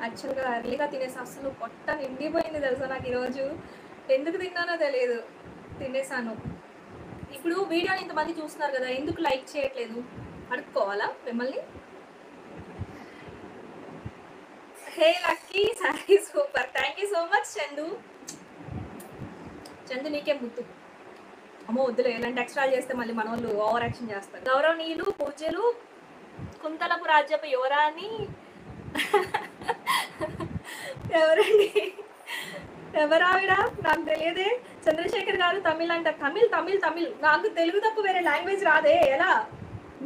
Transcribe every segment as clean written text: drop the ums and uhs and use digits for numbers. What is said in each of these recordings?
యాక్చువల్గా ఎర్లీగా తినేసి అసలు పొట్ట నిండిపోయింది తెలుసా నాకు ఈరోజు. ఎందుకు తిన్నానో తెలియదు, తినేసాను. ఇప్పుడు వీడియోని ఇంతమంది చూస్తున్నారు కదా, ఎందుకు లైక్ చేయట్లేదు అడుక్కోవాలా మిమ్మల్ని? Hey Lucky, sorry super, thank you so much Chandu. Chandu నీకే ముద్దు. అమ్మో వద్దులే, ఇలాంటి ఎక్స్ట్రా చేస్తే మళ్ళీ మన వాళ్ళు ఓవర్ యాక్షన్ చేస్తారు. గౌరవనీయులు పూజ్యులు కుంతలపు రాజ్యపు యువరాణి ఎవరండి, ఎవరావిడ నాకు తెలియదే. చంద్రశేఖర్ గారు తమిళ్ అంటారు. తమిళ్ తమిళ్ తమిళ్, నాకు తెలుగు తప్ప వేరే లాంగ్వేజ్ రాదే, ఎలా?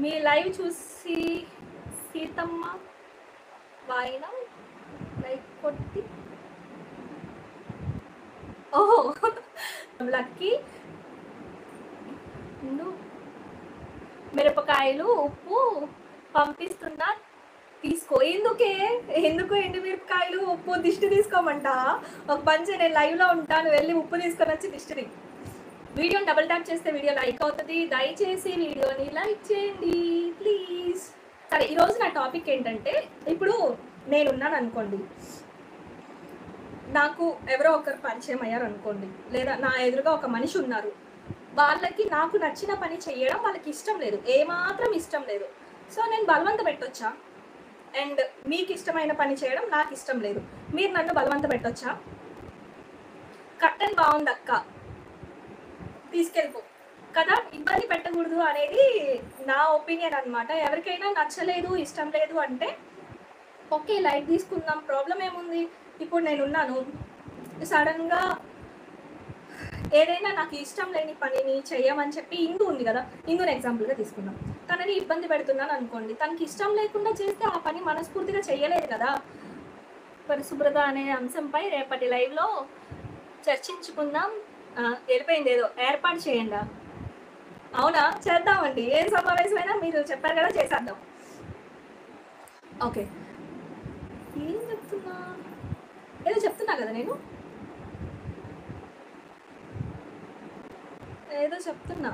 మీ లైవ్ చూసి సీతమ్మ వాయిన లైక్ కొట్టి, ఓహో లక్కీ. మిరపకాయలు ఉప్పు పంపిస్తున్నా తీసుకో. ఎందుకు ఎండుమిరపకాయలు ఉప్పు దిష్టి తీసుకోమంట? ఒక పంచే, నేను లైవ్లో ఉంటాను, వెళ్ళి ఉప్పు తీసుకొని వచ్చి దిష్టిని. వీడియోని డబుల్ ట్యాప్ చేస్తే వీడియో లైక్ అవుతుంది, దయచేసి వీడియోని లైక్ చేయండి ప్లీజ్. సరే, ఈరోజు నా టాపిక్ ఏంటంటే, ఇప్పుడు నేనున్నాను అనుకోండి, నాకు ఎవరో ఒకరు పరిచయం అయ్యారు అనుకోండి, లేదా నా ఎదురుగా ఒక మనిషి ఉన్నారు, వాళ్ళకి నాకు నచ్చిన పని చేయడం వాళ్ళకి ఇష్టం లేదు, ఏమాత్రం ఇష్టం లేదు. సో నేను బలవంత పెట్టొచ్చా? అండ్ మీకు ఇష్టమైన పని చేయడం నాకు ఇష్టం లేదు, మీరు నన్ను బలవంత పెట్టొచ్చా? కట్టన్ బాగుంది అక్క, తీసుకెళ్ళిపో కదా, ఇబ్బంది పెట్టకూడదు అనేది నా ఒపీనియన్ అనమాట. ఎవరికైనా నచ్చలేదు, ఇష్టం లేదు అంటే ఓకే, లైట్ తీసుకుందాం, ప్రాబ్లం ఏముంది? ఇప్పుడు నేనున్నాను, సడన్గా ఏదైనా నాకు ఇష్టం లేని పనిని చెయ్యమని చెప్పి ఇందు ఉంది కదా, ఇందుని ఎగ్జాంపుల్గా తీసుకుందాం. తనని ఇబ్బంది పెడుతున్నాను అనుకోండి, తనకి ఇష్టం లేకుండా చేస్తే ఆ పని మనస్ఫూర్తిగా చెయ్యలేదు కదా. పరిశుభ్రత అనే అంశంపై రేపటి లైవ్లో చర్చించుకుందాం. వెళ్ళిపోయింది, ఏదో ఏర్పాటు చేయండి. అవునా, చేద్దామండి, ఏం సమావేశమైనా మీరు చెప్పారు కదా, చేసేద్దాం. ఓకే, ఏం చెప్తున్నా, ఏదో చెప్తున్నా కదా, నేను ఏదో చెప్తున్నా.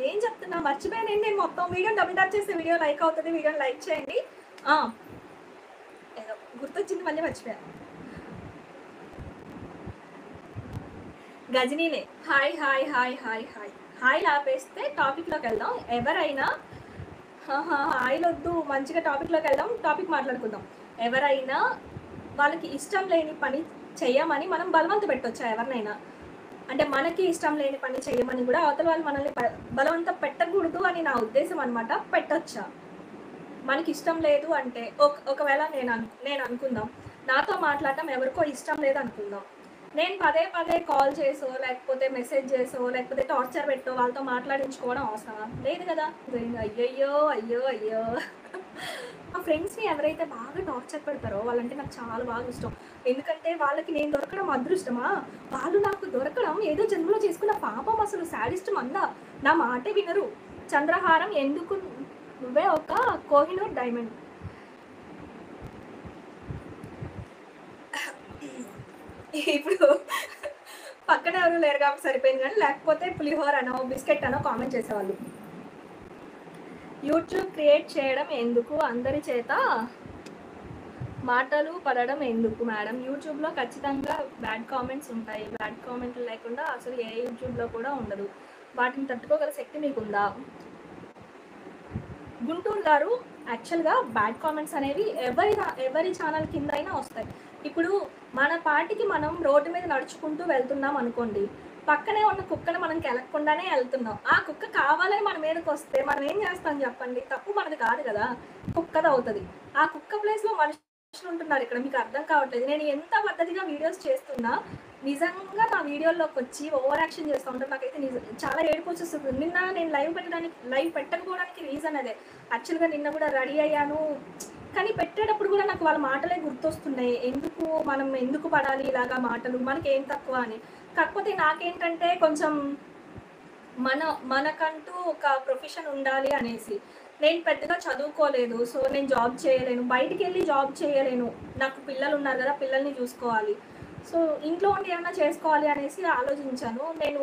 ఏం చెప్తున్నా మర్చిపోయానండి నేను మొత్తం. వీడియో డబుల్ ట్యాప్ చేస్తే వీడియో లైక్ అవుతుంది, వీడియోని లైక్ చేయండి. ఏదో గుర్తొచ్చింది, మళ్ళీ మర్చిపోయాను. గజనీనే, hi hi hi hi hi hi ఆపేస్తే టాపిక్లోకి వెళ్దాం. ఎవరైనా హాయిలు వద్దు, మంచిగా టాపిక్లోకి వెళ్దాం, టాపిక్ మాట్లాడుకుందాం. ఎవరైనా వాళ్ళకి ఇష్టం లేని పని చెయ్యమని మనం బలవంత పెట్టొచ్చా ఎవరినైనా? అంటే మనకి ఇష్టం లేని పని చేయమని కూడా అవతల వాళ్ళు మనల్ని బలవంత పెట్టకూడదు అని నా ఉద్దేశం అనమాట. పెట్టొచ్చా? మనకి ఇష్టం లేదు అంటే ఒకవేళ నేను అనుకుందాం, నాతో మాట్లాడటం ఎవరికో ఇష్టం లేదు అనుకుందాం, నేను పదే పదే కాల్ చేసో లేకపోతే మెసేజ్ చేసో లేకపోతే టార్చర్ పెట్టో వాళ్ళతో మాట్లాడించుకోవడం అవసరమా? లేదు కదా. అయ్యయ్యో అయ్యో అయ్యో మా ఫ్రెండ్స్ని ఎవరైతే బాగా టార్చర్ పెడతారో వాళ్ళంటే నాకు చాలా బాగా ఇష్టం. ఎందుకంటే వాళ్ళకి నేను దొరకడం అదృష్టమా, వాళ్ళు నాకు దొరకడం ఏదో జన్మలో చేసుకున్న పాపం. అసలు శాడిస్ట్ మందా, నా మాటే వినరు. చంద్రహారం ఎందుకు, నువ్వే ఒక కోహినూర్ డైమండ్. ఇప్పుడు పక్కన ఎవరు లేరు కాబట్టి సరిపోయింది, కానీ లేకపోతే పులిహోర అనో బిస్కెట్ అనో కామెంట్ చేసేవాళ్ళు. యూట్యూబ్ క్రియేట్ చేయడం ఎందుకు, అందరి చేత మాటలు పడడం ఎందుకు మేడం? యూట్యూబ్లో ఖచ్చితంగా బ్యాడ్ కామెంట్స్ ఉంటాయి, బ్యాడ్ కామెంట్లు లేకుండా అసలు ఏ యూట్యూబ్లో కూడా ఉండదు. వాటిని తట్టుకోగల శక్తి మీకుందా? గుంటూరు గారు, యాక్చువల్గా బ్యాడ్ కామెంట్స్ అనేవి ఎవరి ఛానల్ కింద అయినా వస్తాయి. ఇప్పుడు మన పాటికి మనం రోడ్డు మీద నడుచుకుంటూ వెళ్తున్నాం అనుకోండి, పక్కనే ఉన్న కుక్కను మనం కెలక్కుండానే వెళ్తున్నాం, ఆ కుక్క కావాలని మన మీదకి వస్తే మనం ఏం చేస్తాం చెప్పండి? తప్పు మనది కాదు కదా, కుక్కది అవుతుంది. ఆ కుక్క ప్లేస్లో మనుషులు ఉంటున్నారు ఇక్కడ, మీకు అర్థం కావట్లేదు. నేను ఎంత పద్ధతిగా వీడియోస్ చేస్తున్నా నిజంగా నా వీడియోలోకి వచ్చి ఓవర్ యాక్షన్ చేస్తూ ఉంటాను. నాకైతే చాలా ఏడుపు వచ్చేస్తుంది. నిన్న నేను లైవ్ పెట్టకపోవడానికి రీజన్ అదే. యాక్చువల్గా నిన్న కూడా రెడీ అయ్యాను, కానీ పెట్టేటప్పుడు కూడా నాకు వాళ్ళ మాటలే గుర్తొస్తున్నాయి. మనం ఎందుకు పడాలి ఇలాగా మాటలు, మనకి ఏం తక్కువ అని. కాకపోతే నాకేంటంటే కొంచెం మనకంటూ ఒక ప్రొఫెషన్ ఉండాలి అనేసి. నేను పెద్దగా చదువుకోలేదు, సో నేను జాబ్ చేయలేను, బయటికి వెళ్ళి జాబ్ చేయలేను, నాకు పిల్లలు ఉన్నారు కదా, పిల్లల్ని చూసుకోవాలి. సో ఇంట్లో ఉండి ఏమైనా చేసుకోవాలి అనేసి ఆలోచించాను. నేను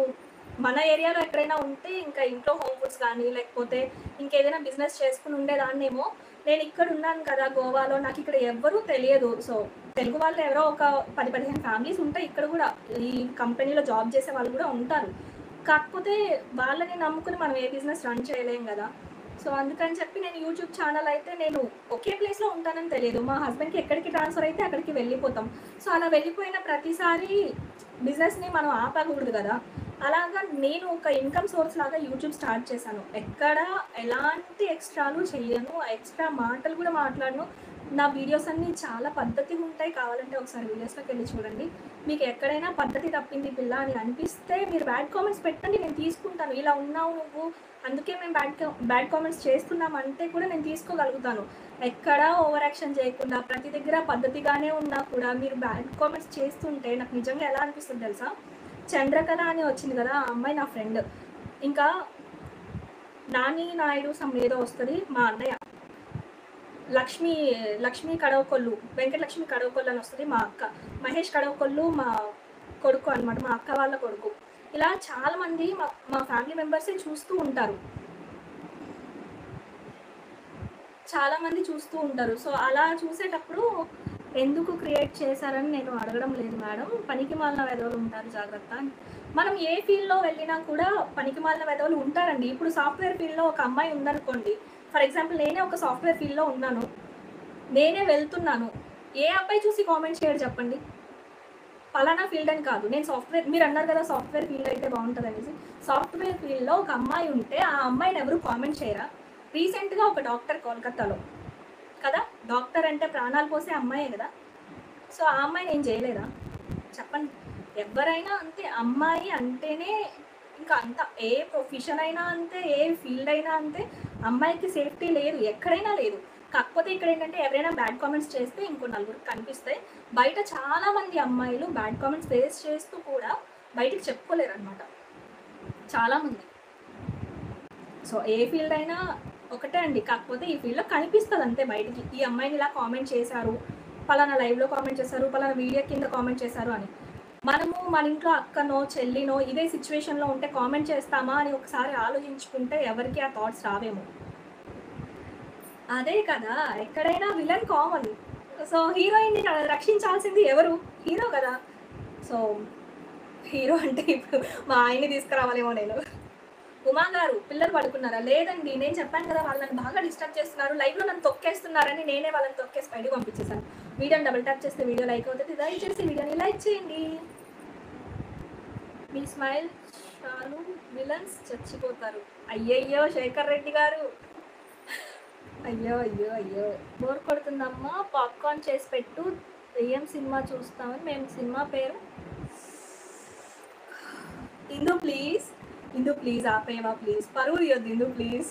మన ఏరియాలో ఎక్కడైనా ఉంటే ఇంకా ఇంట్లో హోమ్ ఫుడ్స్ కానీ లేకపోతే ఇంకేదైనా బిజినెస్ చేసుకుని ఉండేదాన్నేమో. నేను ఇక్కడ ఉన్నాను కదా గోవాలో, నాకు ఇక్కడ ఎవ్వరూ తెలియదు. సో తెలుగు వాళ్ళు ఎవరో ఒక 10-15 ఫ్యామిలీస్ ఉంటాయి ఇక్కడ కూడా. ఈ కంపెనీలో జాబ్ చేసే వాళ్ళు కూడా ఉంటారు. కాకపోతే వాళ్ళని నమ్ముకుని మనం ఏ బిజినెస్ రన్ చేయలేం కదా. సో అందుకని చెప్పి నేను యూట్యూబ్ ఛానల్ అయితే నేను ఒకే ప్లేస్లో ఉంటానని తెలియదు. మా హస్బెండ్కి ఎక్కడికి ట్రాన్స్ఫర్ అయితే అక్కడికి వెళ్ళిపోతాం. సో అలా వెళ్ళిపోయిన ప్రతిసారి బిజినెస్ని మనం ఆపకూడదు కదా. అలాగా నేను ఒక ఇన్కమ్ సోర్స్ లాగా యూట్యూబ్ స్టార్ట్ చేశాను. ఎక్కడ ఎలాంటి ఎక్స్ట్రాలు చేయను, ఎక్స్ట్రా మాటలు కూడా మాట్లాడను. నా వీడియోస్ అన్నీ చాలా పద్ధతిగా ఉంటాయి. కావాలంటే ఒకసారి వీడియోస్లోకి వెళ్ళి చూడండి. మీకు ఎక్కడైనా పద్ధతి తప్పింది పిల్ల అని అనిపిస్తే మీరు బ్యాడ్ కామెంట్స్ పెట్టండి, నేను తీసుకుంటాను. ఇలా ఉన్నావు నువ్వు, అందుకే మేము బ్యాడ్ కామెంట్స్ చేస్తున్నామంటే కూడా నేను తీసుకోగలుగుతాను. ఎక్కడా ఓవర్ యాక్షన్ చేయకుండా ప్రతి దగ్గర పద్ధతిగానే ఉన్నా కూడా మీరు బ్యాడ్ కామెంట్స్ చేస్తుంటే నాకు నిజంగా ఎలా అనిపిస్తుంది తెలుసా? చంద్రకళ అని వచ్చింది కదా, ఆ అమ్మాయి నా ఫ్రెండ్. ఇంకా నాని నాయుడు సమ్ ఏదో వస్తుంది, మా అన్నయ్య లక్ష్మి కడవకొల్లు, వెంకటలక్ష్మి కడవకొల్లు అని వస్తుంది, మా అక్క మహేష్ కడవకొల్లు మా కొడుకు అనమాట, మా అక్క వాళ్ళ కొడుకు. ఇలా చాలామంది మా ఫ్యామిలీ మెంబర్సే చూస్తూ ఉంటారు, చాలామంది చూస్తూ ఉంటారు. సో అలా చూసేటప్పుడు ఎందుకు క్రియేట్ చేశారని నేను అడగడం లేదు మేడం. పనికి మాలిన వెధవలు ఉంటారు, జాగ్రత్త. మనం ఏ ఫీల్డ్లో వెళ్ళినా కూడా పనికి మాలిన వెధవలు ఉంటారండి. ఇప్పుడు సాఫ్ట్వేర్ ఫీల్డ్లో ఒక అమ్మాయి ఉందనుకోండి, ఫర్ ఎగ్జాంపుల్ నేనే ఒక సాఫ్ట్వేర్ ఫీల్డ్లో ఉన్నాను, నేనే వెళ్తున్నాను. ఏ అబ్బాయి చూసి కామెంట్ చేయడు చెప్పండి? పలానా ఫీల్డ్ అని కాదు, నేను సాఫ్ట్వేర్, మీరు అన్నారు కదా సాఫ్ట్వేర్ ఫీల్డ్ అయితే బాగుంటుంది అనేసి. సాఫ్ట్వేర్ ఫీల్డ్లో ఒక అమ్మాయి ఉంటే ఆ అమ్మాయిని ఎవరు కామెంట్ చేయరా? రీసెంట్గా ఒక డాక్టర్ కోల్కతాలో కదా, డాక్టర్ అంటే ప్రాణాలు పోసే అమ్మాయే కదా. సో ఆ అమ్మాయిని ఏం చేయలేదా చెప్పండి? ఎవరైనా అంతే, అమ్మాయి అంటేనే ఇంకా అంత, ఏ ప్రొఫెషన్ అయినా అంతే, ఏ ఫీల్డ్ అయినా అంతే. అమ్మాయికి సేఫ్టీ లేదు, ఎక్కడైనా లేదు. కాకపోతే ఇక్కడ ఏంటంటే ఎవరైనా బ్యాడ్ కామెంట్స్ చేస్తే ఇంకో నలుగురికి కనిపిస్తాయి. బయట చాలామంది అమ్మాయిలు బ్యాడ్ కామెంట్స్ ఫేస్ చేస్తూ కూడా బయటికి చెప్పుకోలేరు అనమాట చాలామంది. సో ఏ ఫీల్డ్ అయినా ఒకటే అండి, కాకపోతే ఈ ఫీల్డ్లో కనిపిస్తుంది అంతే బయటికి. ఈ అమ్మాయిని ఇలా కామెంట్ చేశారు, పలానా లైవ్లో కామెంట్ చేశారు, పలానా వీడియో కింద కామెంట్ చేశారు అని. మనము మన ఇంట్లో అక్కనో చెల్లినో ఇదే సిచ్యువేషన్లో ఉంటే కామెంట్ చేస్తామా అని ఒకసారి ఆలోచించుకుంటే ఎవరికి ఆ థాట్స్ రావేమో. అదే కదా, ఎక్కడైనా విలన్ కామన్. సో హీరోయిన్ని రక్షించాల్సింది ఎవరు? హీరో కదా. సో హీరో అంటే ఇప్పుడు మా ఆయన్ని తీసుకురావాలేమో నేను. ఉమా గారు పిల్లలు పడుకున్నారా? లేదండి, నేను చెప్పాను కదా వాళ్ళు నన్ను బాగా డిస్టర్బ్ చేస్తున్నారు, లైవ్లో నన్ను తొక్కేస్తున్నారని నేనే వాళ్ళని తొక్కేసి బయటకు పంపించేశాను. వీడియోని డబుల్ ట్యాప్ చేస్తే వీడియో లైక్ అవుతుంది, దయచేసి వీడియోని లైక్ చేయండి. మీ స్మైల్ చాలు విలన్స్ చచ్చిపోతారు. అయ్యయ్యో శేఖర్ రెడ్డి గారు, అయ్యో అయ్యో అయ్యో బోర్ కొడుతుందమ్మా, పాప్కార్న్ చేసి పెట్టు, దెయ్యం సినిమా చూస్తామని. మేము సినిమా పేరు ఇందు ప్లీజ్, ఇందు ప్లీజ్ ఆపేవా ప్లీజ్, పరువు తీయొద్దు ఇందు ప్లీజ్.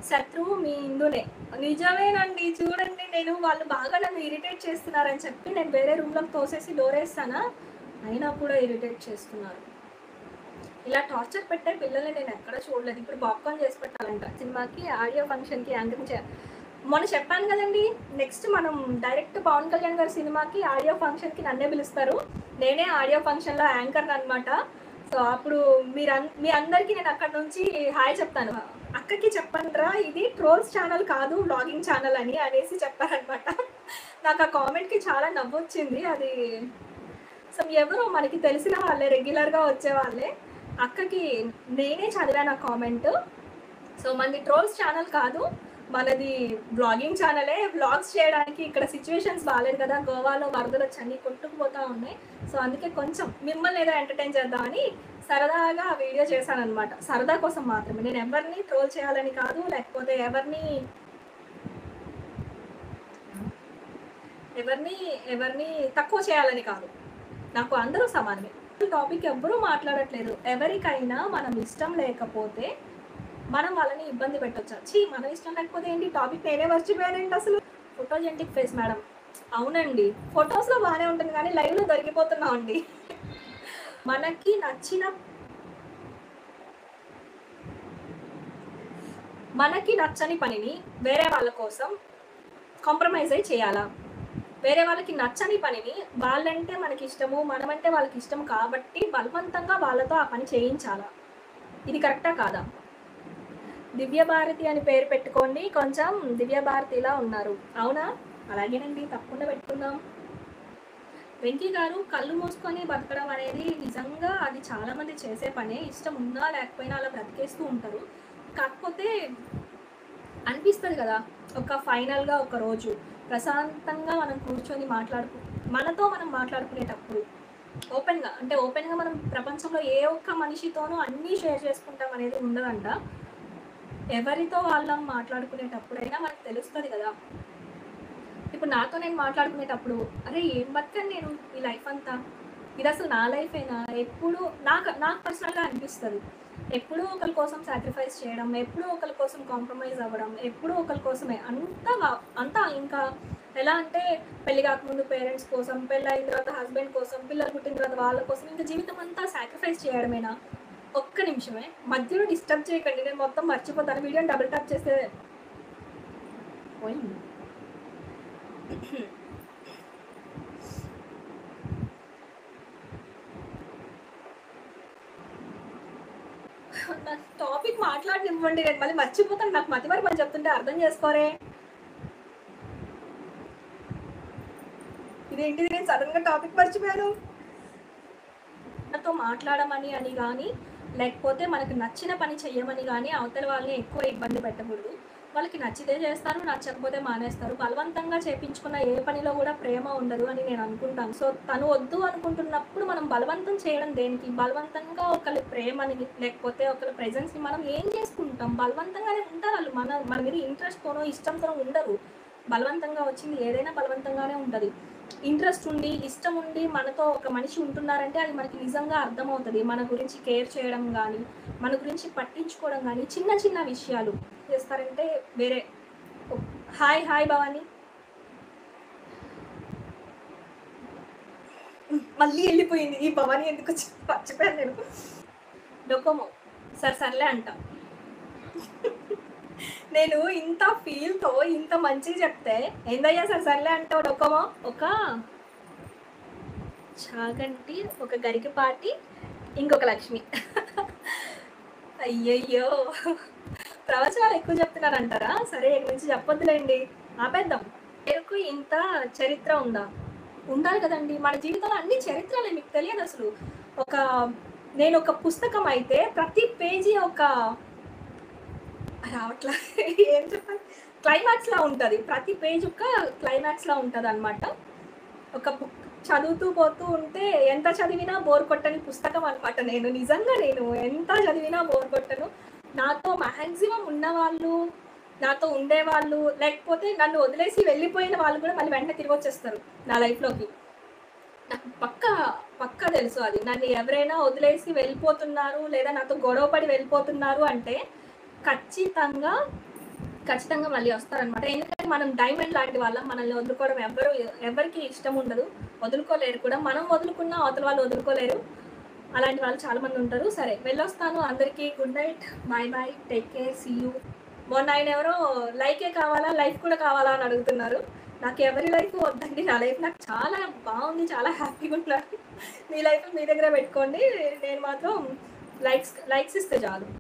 శత్రువు మీ ఇందునే. నిజమేనండి, చూడండి నేను వాళ్ళు బాగా నన్ను ఇరిటేట్ చేస్తున్నారని చెప్పి నేను వేరే రూమ్లోకి తోసేసి డోర్ వేస్తానా, అయినా కూడా ఇరిటేట్ చేస్తున్నారు. ఇలా టార్చర్ పెట్టే పిల్లల్ని నేను ఎక్కడ చూడలేదు. ఇప్పుడు పాప్కార్న్ చేసి పెట్టాలంట సినిమాకి, ఆడియో ఫంక్షన్కి యాంకరింగ్ మొన్న చెప్పాను కదండి, నెక్స్ట్ మనం డైరెక్ట్ పవన్ కళ్యాణ్ గారి సినిమాకి ఆడియో ఫంక్షన్కి నన్నే పిలుస్తారు, నేనే ఆడియో ఫంక్షన్లో యాంకర్ అనమాట. సో అప్పుడు మీ అందరికీ నేను అక్కడ నుంచి హాయ్ చెప్తాను. అక్కకి చెప్పండిరా ఇది ట్రోల్స్ ఛానల్ కాదు వ్లాగింగ్ ఛానల్ అని అనేసి చెప్పారనమాట. నాకు ఆ కామెంట్కి చాలా నవ్వొచ్చింది. అది సో ఎవరో మనకి తెలిసిన వాళ్ళే, రెగ్యులర్గా వచ్చే వాళ్ళే. అక్కకి నేనే చదివాను ఆ కామెంట్. సో మనది ట్రోల్స్ ఛానల్ కాదు, మనది బ్లాగింగ్ ఛానలే. బ్లాగ్స్ చేయడానికి ఇక్కడ సిచ్యువేషన్స్ బాగాలేదు కదా, గోవాలో వరదలు వచ్చి అన్నీ కొట్టుకుపోతూ ఉన్నాయి. సో అందుకే కొంచెం మిమ్మల్ని ఏదో ఎంటర్టైన్ చేద్దామని సరదాగా ఆ వీడియో చేశాను అనమాట. సరదా కోసం మాత్రమే, నేను ఎవరిని ట్రోల్ చేయాలని కాదు, లేకపోతే ఎవరిని తక్కువ చేయాలని కాదు. నాకు అందరూ సమానమే. టాపిక్ ఎవ్వరూ మాట్లాడట్లేదు. ఎవరికైనా మనం ఇష్టం లేకపోతే మనం వాళ్ళని ఇబ్బంది పెట్టొచ్చు. మనం ఇష్టం లేకపోతే ఏంటి, టాపిక్ నేనే మర్చిపోయానండి అసలు. ఫోటోజెనిక్ ఫేస్ మేడం, అవునండి ఫొటోస్లో బాగానే ఉంటుంది కానీ లైవ్లో దొరికిపోతున్నాం అండి. మనకి నచ్చని పనిని వేరే వాళ్ళ కోసం కాంప్రమైజ్ అయి చేయాలా? వేరే వాళ్ళకి నచ్చని పనిని వాళ్ళంటే మనకి ఇష్టము, మనమంటే వాళ్ళకి ఇష్టం కాబట్టి బలవంతంగా వాళ్ళతో ఆ పని చేయించాలా? ఇది కరెక్టా కాదా? దివ్యభారతి అని పేరు పెట్టుకోండి, కొంచెం దివ్యభారతిలా ఉన్నారు. అవునా? అలాగేనండి, తప్పకుండా పెట్టుకుందాం. వెంకీ గారు, కళ్ళు మూసుకొని బతకడం అనేది నిజంగా అది చాలామంది చేసే పనే. ఇష్టం ఉన్నా లేకపోయినా అలా బ్రతికేస్తూ ఉంటారు. కాకపోతే అనిపిస్తుంది కదా, ఒక ఫైనల్గా ఒక రోజు ప్రశాంతంగా మనం కూర్చొని మనతో మనం మాట్లాడుకునేటప్పుడు ఓపెన్గా మనం ప్రపంచంలో ఏ ఒక్క మనిషితోనూ అన్నీ షేర్ చేసుకుంటాం అనేది ఉండదంట. ఎవరితో వాళ్ళం మాట్లాడుకునేటప్పుడైనా మనకు తెలుస్తుంది కదా. ఇప్పుడు నాతో నేను మాట్లాడుకునేటప్పుడు అరే ఏం బతకని నేను ఈ లైఫ్ అంతా, ఇది అసలు నా లైఫేనా, ఎప్పుడు నాకు పర్సనల్గా అనిపిస్తుంది. ఎప్పుడూ ఒకరి కోసం సాక్రిఫైస్ చేయడం, ఎప్పుడూ ఒకరి కోసం కాంప్రమైజ్ అవ్వడం, ఎప్పుడూ ఒకరి కోసమే అంతా ఇంకా ఎలా అంటే పెళ్లి కాకముందు పేరెంట్స్ కోసం, పెళ్ళి అయిన తర్వాత హస్బెండ్ కోసం, పిల్లలు పుట్టిన తర్వాత వాళ్ళ కోసం, ఇంకా జీవితం అంతా సాక్రిఫైస్ చేయడమేనా? ఒక్క నిమిషమే మధ్యలో డిస్టర్బ్ చేయకండి, నేను మొత్తం మర్చిపోతాను. వీడియోని డబుల్ టాప్ చేస్తే పోయింది. టాపిక్ మాట్లాడనివ్వండి, నేను మళ్ళీ మర్చిపోతాను. నాకు మతి వరకు మనం చెప్తుంటే అర్థం చేసుకోరే. ఇదేంటిది, నేను సడన్గా టాపిక్ మర్చిపోయాను. నాతో మాట్లాడమని అని కానీ, లేకపోతే మనకు నచ్చిన పని చెయ్యమని కానీ అవతల వాళ్ళని ఎక్కువ ఇబ్బంది పెట్టకూడదు. వాళ్ళకి నచ్చితే చేస్తారు, నచ్చకపోతే మానేస్తారు. బలవంతంగా చేపించుకున్న ఏ పనిలో కూడా ప్రేమ ఉండదు అని నేను అనుకుంటాను. సో తను వద్దు అనుకుంటున్నప్పుడు మనం బలవంతం చేయడం దేనికి? బలవంతంగా ఒకరి ప్రేమని లేకపోతే ఒకరి ప్రెజెన్స్ని మనం ఏం చేసుకుంటాం? బలవంతంగానే ఉంటారు వాళ్ళు. మన మీద ఇంట్రెస్ట్తోనో ఇష్టంతోనో ఉండరు. బలవంతంగా వచ్చింది ఏదైనా బలవంతంగానే ఉంటుంది. ఇంట్రెస్ట్ ఉండి ఇష్టం ఉండి మనతో ఒక మనిషి ఉంటున్నారంటే అది మనకి నిజంగా అర్థమవుతుంది. మన గురించి కేర్ చేయడం కానీ, మన గురించి పట్టించుకోవడం కానీ, చిన్న చిన్న విషయాలు చేస్తారంటే వేరే. హాయ్ హాయ్ భవాని, మళ్ళీ వెళ్ళిపోయింది ఈ భవాని. ఎందుకు మర్చిపోయాను నేను. డొకోమో సర్లే అంట. నేను ఇంత ఫీల్తో ఇంత మంచిగా చెప్తే ఏందయ్యా సర్లే అంటావు డొకోమో? ఒక చాగంటి, ఒక గరికపాటి, ఇంకొక లక్ష్మి. అయ్యయ్యో, ప్రవచనాలు ఎక్కువ చెప్తున్నారంటారా? సరే, ఇక్కడి నుంచి చెప్పొద్దులేండి, ఆపేద్దాం. పేరుకు ఇంత చరిత్ర ఉండాలి కదండి. మన జీవితంలో అన్ని చరిత్రలే, మీకు తెలియదు అసలు. నేను ఒక పుస్తకం అయితే ప్రతి పేజీ ఒక రావట్లా ఏం చెప్పాలి, క్లైమాక్స్లా ఉంటుంది. ప్రతి పేజ్ ఒక క్లైమాక్స్లా ఉంటుంది అనమాట. ఒక బుక్ చదువుతూ పోతూ ఉంటే ఎంత చదివినా బోర్ కొట్టని పుస్తకం అనమాట. నేను ఎంత చదివినా బోర్ కొట్టను. నాతో మ్యాక్సిమం ఉన్నవాళ్ళు, నాతో ఉండేవాళ్ళు, లేకపోతే నన్ను వదిలేసి వెళ్ళిపోయిన వాళ్ళు కూడా మళ్ళీ వెంటనే తిరిగి వచ్చేస్తారు నా లైఫ్లోకి. నాకు పక్కా తెలుసు అది. నన్ను ఎవరైనా వదిలేసి వెళ్ళిపోతున్నారు లేదా నాతో గొడవపడి వెళ్ళిపోతున్నారు అంటే ఖచ్చితంగా మళ్ళీ వస్తారనమాట. ఎందుకంటే మనం డైమండ్ లాంటి వాళ్ళం. మనల్ని వదులుకోవడం ఎవరికి ఇష్టం ఉండదు, వదులుకోలేరు కూడా. మనం వదులుకున్నా అవతల వాళ్ళు వదులుకోలేరు. అలాంటి వాళ్ళు చాలామంది ఉంటారు. సరే, వెళ్ళొస్తాను. అందరికీ good night, bye bye, take care, see you. మొన్న ఆయన ఎవరో లైఫే కావాలా, లైఫ్ కూడా కావాలా అని అడుగుతున్నారు. నాకు ఎవరి లైఫ్ వద్దండి, నా లైఫ్ నాకు చాలా బాగుంది, చాలా హ్యాపీగా ఉన్నాను. మీ లైఫ్ మీ దగ్గర పెట్టుకోండి. నేను మాత్రం లైక్స్ ఇస్తే చాలు.